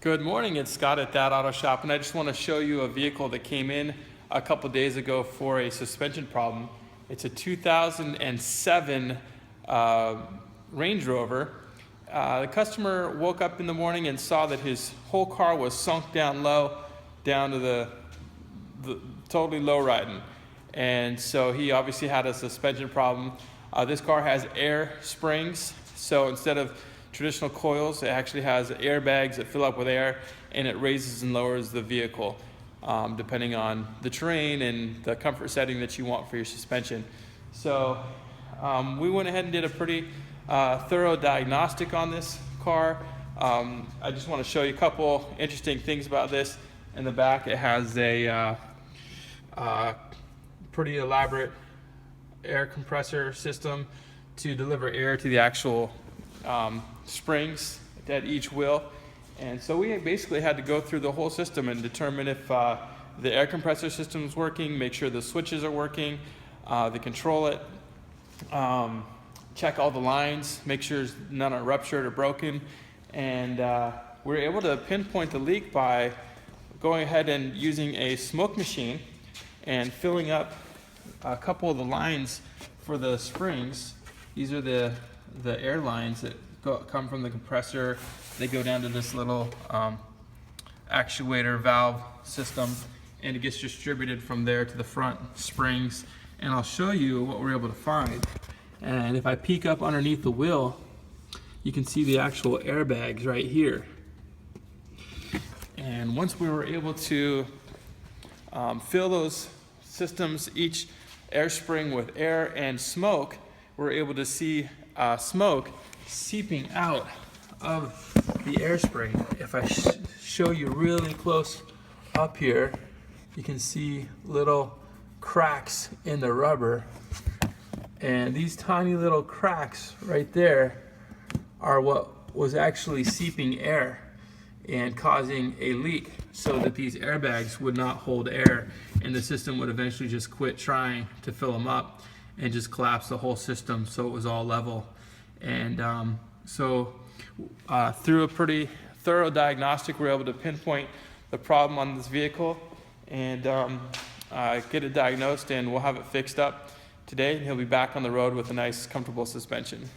Good morning, it's Scott at That Auto Shop, and I just want to show you a vehicle that came in a couple days ago for a suspension problem. It's a 2007 Range Rover. The customer woke up in the morning and saw that his whole car was sunk down low, down to the totally low riding. And so he obviously had a suspension problem. This car has air springs, so instead of traditional coils, it actually has airbags that fill up with air, and it raises and lowers the vehicle depending on the terrain and the comfort setting that you want for your suspension. So we went ahead and did a pretty thorough diagnostic on this car. I just want to show you a couple interesting things about this. In the back, it has a pretty elaborate air compressor system to deliver air to the actual springs at each wheel. And so we basically had to go through the whole system and determine if the air compressor system is working, make sure the switches are working, they control it, check all the lines, make sure none are ruptured or broken. And we were able to pinpoint the leak by going ahead and using a smoke machine and filling up a couple of the lines for the springs. These are the air lines that come from the compressor. They go down to this little actuator valve system, and it gets distributed from there to the front springs. And I'll show you what we're able to find. And if I peek up underneath the wheel, you can see the actual airbags right here. And once we were able to fill those systems, each air spring with air and smoke, we're able to see smoke seeping out of the air spring. If I show you really close up here, you can see little cracks in the rubber. And these tiny little cracks right there are what was actually seeping air and causing a leak, so that these airbags would not hold air, and the system would eventually just quit trying to fill them up and just collapse the whole system, so it was all level. And through a pretty thorough diagnostic, we were able to pinpoint the problem on this vehicle and get it diagnosed, and we'll have it fixed up today, and he'll be back on the road with a nice, comfortable suspension.